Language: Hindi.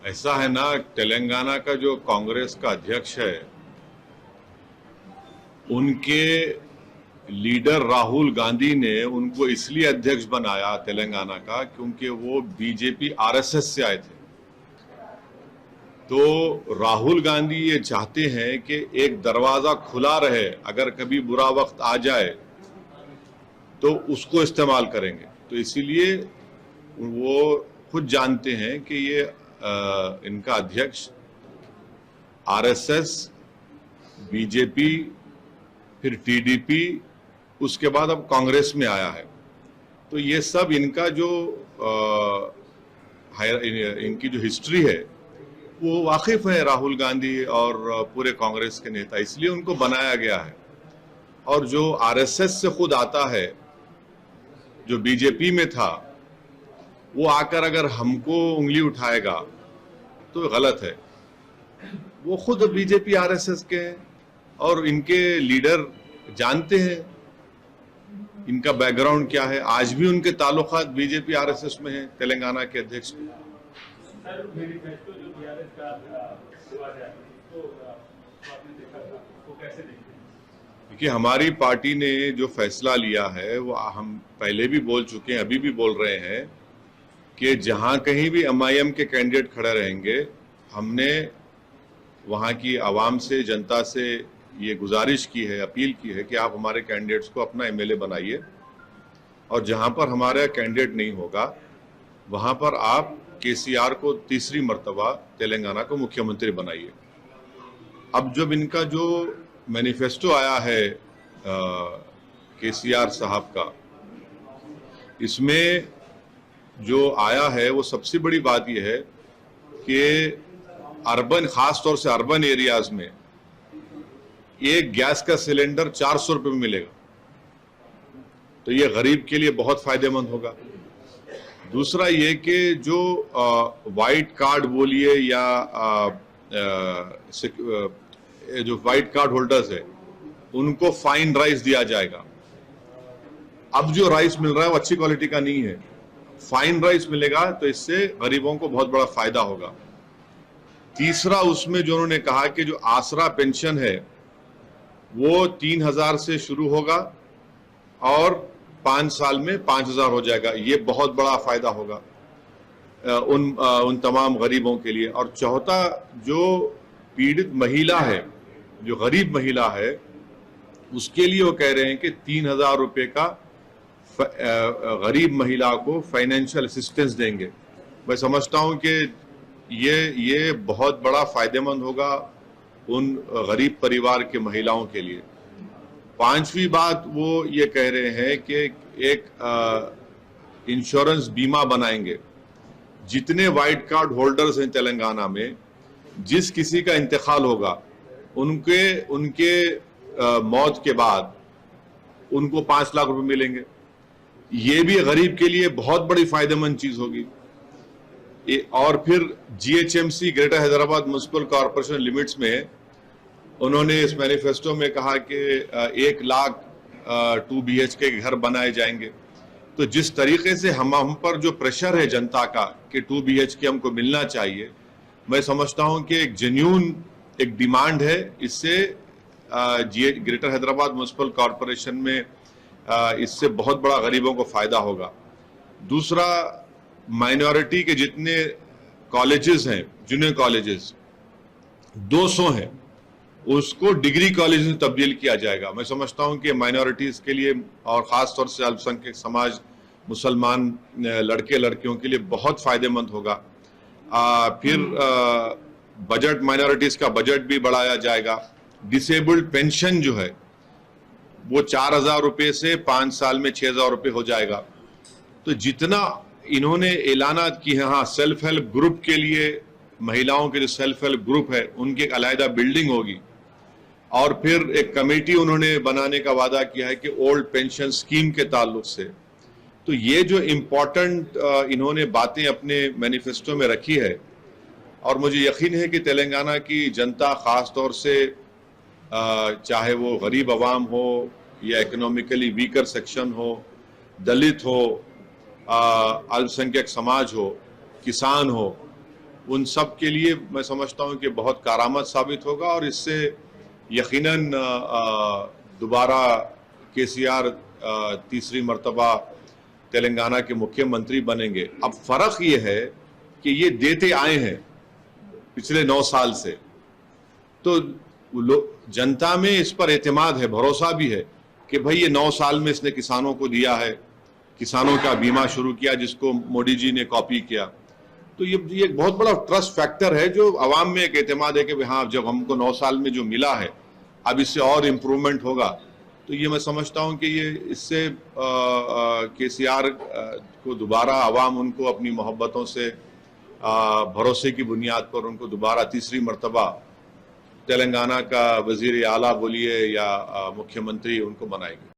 ऐसा है ना, तेलंगाना का जो कांग्रेस का अध्यक्ष है, उनके लीडर राहुल गांधी ने उनको इसलिए अध्यक्ष बनाया तेलंगाना का क्योंकि वो बीजेपी आरएसएस से आए थे। तो राहुल गांधी ये चाहते हैं कि एक दरवाजा खुला रहे, अगर कभी बुरा वक्त आ जाए तो उसको इस्तेमाल करेंगे। तो इसीलिए वो खुद जानते हैं कि ये इनका अध्यक्ष आरएसएस, बीजेपी, फिर टीडीपी, उसके बाद अब कांग्रेस में आया है। तो ये सब इनका जो इनकी जो हिस्ट्री है वो वाकिफ है राहुल गांधी और पूरे कांग्रेस के नेता, इसलिए उनको बनाया गया है। और जो आरएसएस से खुद आता है, जो बीजेपी में था, वो आकर अगर हमको उंगली उठाएगा तो गलत है। वो खुद बीजेपी आरएसएस के हैं और इनके लीडर जानते हैं इनका बैकग्राउंड क्या है। आज भी उनके ताल्लुकात बीजेपी आरएसएस में है तेलंगाना के अध्यक्ष के। सर, मैनिफेस्टो जो बीआरएस का हुआ है, तो आपने देखा था, तो कैसे देखते हैं? देखिए, हमारी पार्टी ने जो फैसला लिया है वो हम पहले भी बोल चुके हैं, अभी भी बोल रहे हैं कि जहां कहीं भी एमआईएम के कैंडिडेट खड़े रहेंगे, हमने वहां की आवाम से, जनता से ये गुजारिश की है, अपील की है कि आप हमारे कैंडिडेट्स को अपना एमएलए बनाइए, और जहां पर हमारा कैंडिडेट नहीं होगा वहां पर आप केसीआर को तीसरी मर्तबा तेलंगाना को मुख्यमंत्री बनाइए। अब जब इनका जो मैनिफेस्टो आया है केसीआर साहब का, इसमें जो आया है वो सबसे बड़ी बात यह है कि अर्बन, खास तौर से अर्बन एरियाज में एक गैस का सिलेंडर 400 रुपये में मिलेगा। तो ये गरीब के लिए बहुत फायदेमंद होगा। दूसरा ये कि जो वाइट कार्ड बोलिए या जो वाइट कार्ड होल्डर्स है उनको फाइन राइस दिया जाएगा। अब जो राइस मिल रहा है वो अच्छी क्वालिटी का नहीं है, फाइन राइस मिलेगा, तो इससे गरीबों को बहुत बड़ा फायदा होगा। तीसरा, उसमें जो उन्होंने कहा कि जो आसरा पेंशन है वो 3000 से शुरू होगा और 5 साल में 5000 हो जाएगा। ये बहुत बड़ा फायदा होगा उन तमाम गरीबों के लिए। और चौथा, जो पीड़ित महिला है, जो गरीब महिला है, उसके लिए वो कह रहे हैं कि 3000 रुपये का गरीब महिला को फाइनेंशियल असिस्टेंस देंगे। मैं समझता हूं कि ये बहुत बड़ा फायदेमंद होगा उन गरीब परिवार के महिलाओं के लिए। पांचवी बात, वो ये कह रहे हैं कि एक इंश्योरेंस बीमा बनाएंगे। जितने वाइट कार्ड होल्डर्स हैं तेलंगाना में, जिस किसी का इंतकाल होगा उनके मौत के बाद उनको 5 लाख रुपए मिलेंगे। ये भी गरीब के लिए बहुत बड़ी फायदेमंद चीज होगी। और फिर GHMC, greater Hyderabad municipal corporation limits में उन्होंने इस मैनिफेस्टो में कहा कि 1 लाख 2 BHK के घर बनाए जाएंगे। तो जिस तरीके से हम पर जो प्रेशर है जनता का कि 2 BHK हमको मिलना चाहिए, मैं समझता हूं कि एक जेन्युइन एक डिमांड है। इससे ग्रेटर हैदराबाद म्युनिसिपल कॉर्पोरेशन में इससे बहुत बड़ा गरीबों को फायदा होगा। दूसरा, माइनॉरिटी के जितने कॉलेजेस हैं, जूनियर कॉलेजेस 200 हैं, उसको डिग्री कॉलेज में तब्दील किया जाएगा। मैं समझता हूं कि माइनॉरिटीज के लिए और खास तौर से अल्पसंख्यक समाज, मुसलमान लड़के लड़कियों के लिए बहुत फायदेमंद होगा। फिर बजट, माइनॉरिटीज का बजट भी बढ़ाया जाएगा। डिसेबल्ड पेंशन जो है वो 4000 रुपये से 5 साल में 6000 रुपये हो जाएगा। तो जितना इन्होंने ऐलानात की है, हाँ, सेल्फ हेल्प ग्रुप के लिए, महिलाओं के जो सेल्फ हेल्प ग्रुप है उनकी एक अलहदा बिल्डिंग होगी। और फिर एक कमेटी उन्होंने बनाने का वादा किया है कि ओल्ड पेंशन स्कीम के ताल्लुक से। तो ये जो इम्पोर्टेंट इन्होंने बातें अपने मैनिफेस्टो में रखी है, और मुझे यकीन है कि तेलंगाना की जनता, खास तौर से चाहे वो गरीब आवाम हो या इकोनॉमिकली वीकर सेक्शन हो, दलित हो, अल्पसंख्यक समाज हो, किसान हो, उन सब के लिए मैं समझता हूं कि बहुत कारआमद साबित होगा और इससे यकीनन दोबारा केसीआर तीसरी मर्तबा तेलंगाना के मुख्यमंत्री बनेंगे। अब फर्क ये है कि ये देते आए हैं पिछले 9 साल से, तो जनता में इस पर एतमाद है, भरोसा भी है कि भाई ये 9 साल में इसने किसानों को दिया है, किसानों का बीमा शुरू किया जिसको मोदी जी ने कॉपी किया। तो ये एक बहुत बड़ा ट्रस्ट फैक्टर है जो अवाम में एक एतमाद है कि हाँ, जब हमको 9 साल में जो मिला है अब इससे और इम्प्रूवमेंट होगा। तो ये मैं समझता हूं कि ये इससे केसीआर को दोबारा अवाम उनको अपनी मोहब्बतों से भरोसे की बुनियाद पर उनको दोबारा तीसरी मर्तबा तेलंगाना का वजीर आला बोलिए या मुख्यमंत्री उनको बनाएंगे।